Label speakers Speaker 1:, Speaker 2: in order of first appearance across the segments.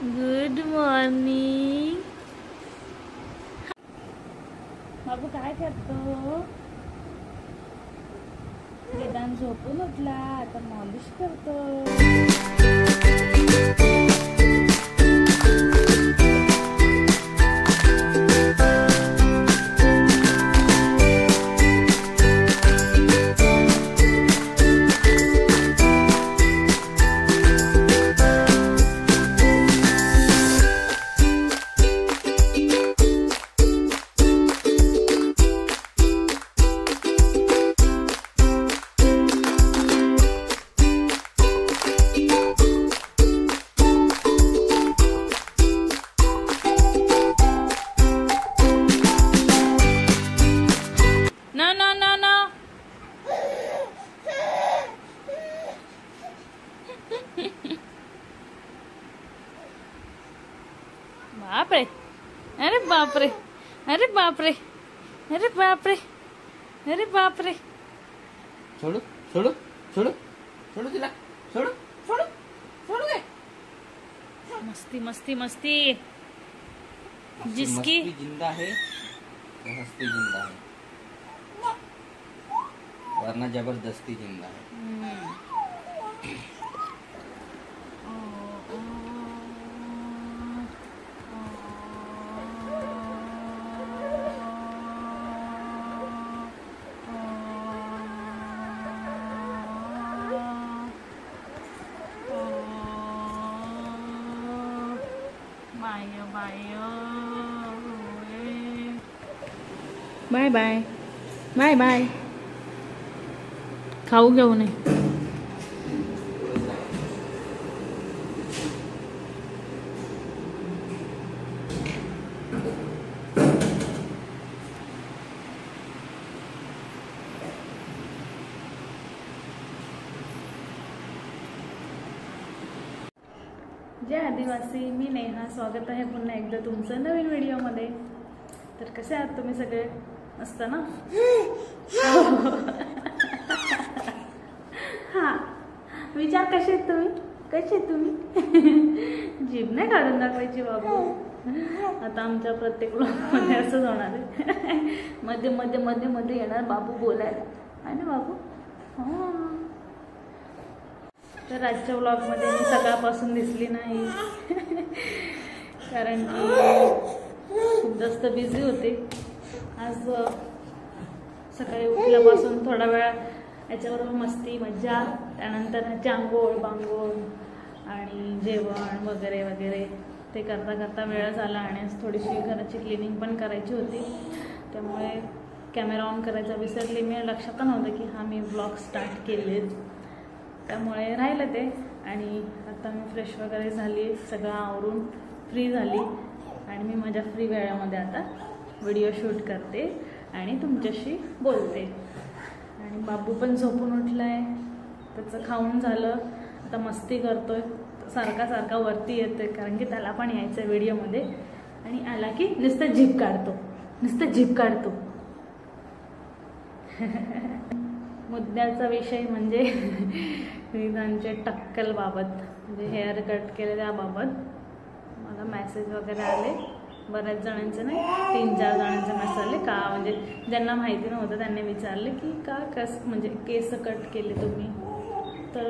Speaker 1: Good morning. बाबू काय करतो? वेदांत झोपून उठला, आता मॉलिश करतो। बाप रे, अरे बाप रे, अरे बाप रे, अरे बाप रे, अरे बाप रे।
Speaker 2: छोड़ो छोड़ो छोड़ो छोड़ो तिला, छोड़ो छोड़ो छोड़ो दे।
Speaker 1: मस्ती मस्ती मस्ती। जिसकी
Speaker 2: मस्ती जिंदा है वो हस्ती जिंदा है, वरना जबरदस्ती जिंदा है।
Speaker 1: Bye bye bye bye. खाऊ घेऊ नये। जय आदिवासी, मी नेहा। स्वागत आहे पुन्हा एकदा तुमचं नवीन व्हिडिओमध्ये। तर कसे आहात तुम्ही सगळे? मस्त ना? हा, विचार कसे आहेत तुम्ही? कसे आहेत तुम्ही? जीभ नाही काढून दाखवायची बाबू। आता आमच्या प्रत्येक ब्लॉगमध्ये असंच होणार आहे। मध्ये मध्ये मध्ये मध्ये येणार बाबू बोलायला, आहे ना बाबू? हा। तर आजच्या ब्लॉगमध्ये मी सकाळपासून दिसली नाही, कारण की खूप जास्त बिझी होते। आज सकाळी उठल्यापासून थोडा वेळ याच्याबरोबर मस्ती मज्जा, त्यानंतर आंघोळ बांघोळ आणि जेवण वगैरे वगैरे ते करता करता वेळ झाला। आणि आज थोडीशी घराची क्लिनिंग पण करायची होती, त्यामुळे कॅमेरा ऑन करायचा विसरले मी। लक्षात नव्हतं की मी ब्लॉग स्टार्ट केले, त्यामुळे राहिलं ते। आणि आता मी फ्रेश वगैरे झाली, सगळं आवरून फ्री झाली आणि मी माझ्या फ्री वेळामध्ये आता व्हिडिओ शूट करते आणि तुमच्याशी बोलते। आणि बाबू पण झोपून उठला आहे, त्याचं खाऊन झालं, आता मस्ती करतोय, सारखा सारखा वरती येतोय, कारण की त्याला पण यायचं आहे व्हिडिओमध्ये। आणि आला की नुसतं जीभ काढतो, नुसतं जीभ काढतो। मुद्द्याचा विषय म्हणजे वेदांच्या टक्कलबाबत, म्हणजे हेअर कट केले त्याबाबत मला मेसेज वगैरे आले। बऱ्याच जणांचे नाही, 3-4 जणांचे मेसेज आले। का म्हणजे ज्यांना माहिती नव्हतं त्यांनी विचारले की का म्हणजे केस कट केले तुम्ही? तर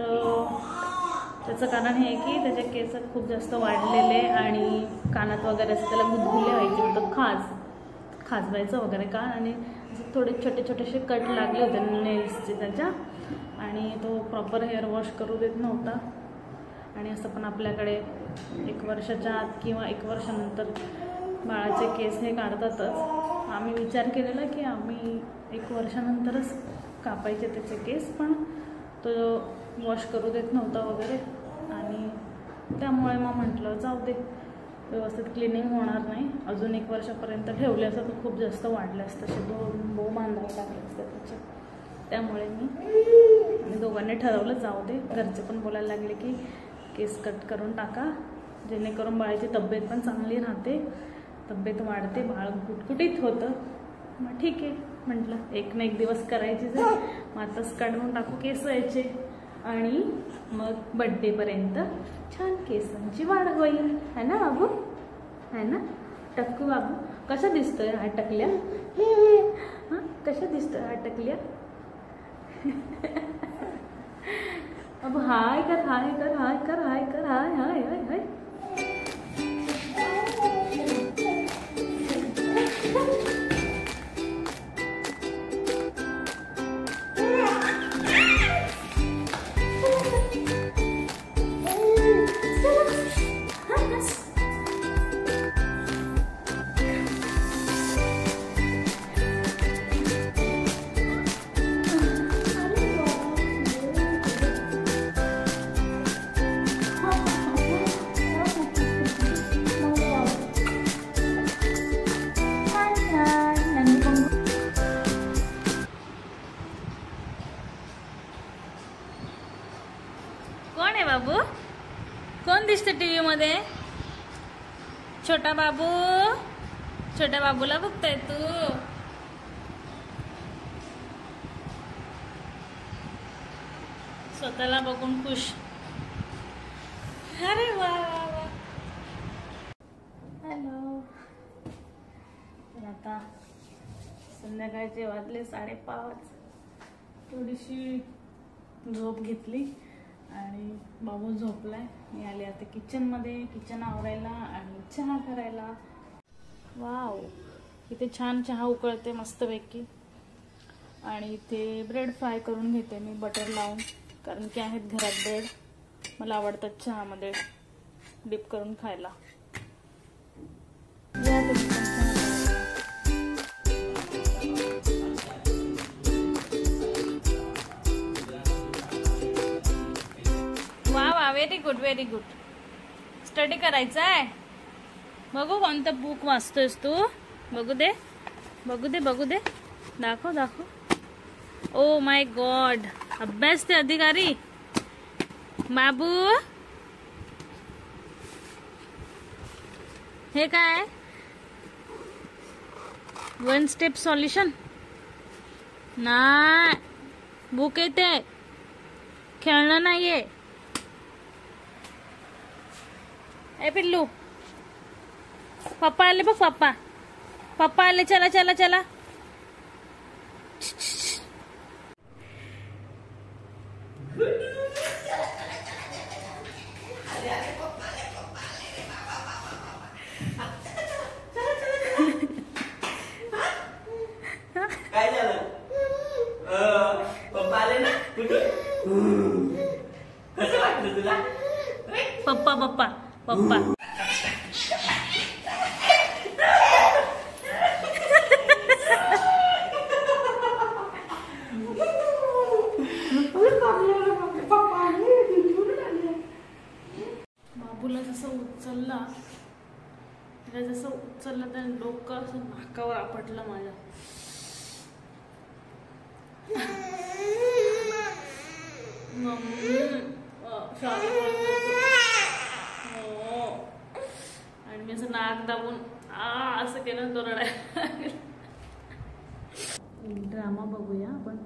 Speaker 1: त्याचं कारण हे की त्याचे केस खूप जास्त वाढलेले आणि कानात वगैरे असं त्याला गुदगुले व्हायचे होतं, खाजवायचं वगैरे का, आणि थोडे छोटे छोटेसे कट लागले होते नेल्सचे त्याच्या, आणि तो प्रॉपर हेअर वॉश करू देत नव्हता। आणि असं पण आपल्याकडे 1 वर्षाच्या आत किंवा 1 वर्षानंतर बाळाचे केस हे काढतातच। आम्ही विचार केलेला की आम्ही 1 वर्षानंतरच कापायचे त्याचे केस, पण तो वॉश करू देत नव्हता वगैरे, आणि त्यामुळे मग म्हटलं जाऊ दे, व्यवस्थित क्लिनिंग होणार नाही। अजून 1 वर्षापर्यंत ठेवले असतं तर खूप जास्त वाढले असते, असे 2 बो बांधावे लागले असते त्याचे। त्यामुळे मी दोघांनी ठरवलं जाऊ दे। घरचे पण बोलायला लागले की केस कट करून टाका, जेणेकरून बाळाची तब्येत पण चांगली राहते, तब्येत वाढते, बाळ कुटकुटीत होतं। मग ठीक आहे म्हटलं, एक ना एक दिवस करायचीच आहे, मग आताच काढून टाकू केस यायचे। आणि मग बर्थडे पर्यंत छान केसांची वाढ होईल, है ना बाबू, है ना टक्कू बाबू. कसा दिसतोय हा टकल्या? हा कशा दिसतोय हा टकल्या? अब हाय कर, हाय कर, हाय कर, हाय कर, हाय हाय हाय हाय. कोण आहे बाबू? कोण दिसते टीव्ही मध्ये? छोटा बाबू. छोट्या बाबूला बघताय तू? स्वतःला बघून खुश. अरे वा वा वा. हॅलो. तर आता संध्याकाळचे वाजले 5:30. थोडीशी झोप घेतली आणि बाबू झोपलाय. मी आले आता किचनमध्ये, किचन आवरायला आणि चहा करायला. वाव, इथे छान चहा उकळते मस्तपैकी. आणि इथे ब्रेड फ्राय करून घेते मी बटर लावून, कारण की आहेत घरात ब्रेड, मला आवडतात चहामध्ये डिप करून खायला. वा वा, very good very good. Study करायचा आहे. बघू कोणतं बुक वाचतोयस तू? बघू दे बघू दे बघू दे. दाखव दाखव. ओ माय गॉड, अभ्यास ते अधिकारी बाबू. हे काय? 1 स्टेप सॉल्युशन नाही. बुक येते, खेळणं नाहीये. ए पिल्लू, पप्पा आले बघ. पप्पा पप्पा आले. चला चला चला.
Speaker 2: काय झालं? पप्पा आले ना. कुठे? कसं वाटलं तुला?
Speaker 1: पप्पा पप्पा पप्पा. बाबूला जसं उचललं, तर डोकं असं नाकावर आपटलं माझ्या. आणि मी असं नाक दाबून असं केलं, तो रडायला. ड्रामा बघूया आपण.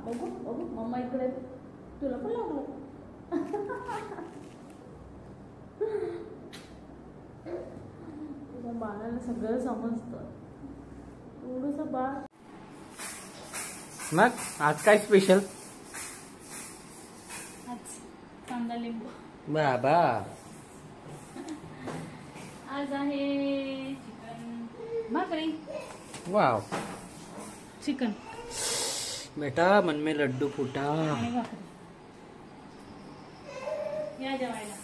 Speaker 1: बघू बघू, मम्मा इकडे. तुला पण लागलं. तुझ्या बाळाला सगळं समजतं. थोडंसं बाळ.
Speaker 2: मग आज काय स्पेशल?
Speaker 1: आज कांदा लिंबू.
Speaker 2: बाबा,
Speaker 1: आज आहे चिकन भाकरी.
Speaker 2: वाव.
Speaker 1: चिकन
Speaker 2: बेटा मन में लड्डू फूटा.
Speaker 1: आणि भाकरी. या जेवायला.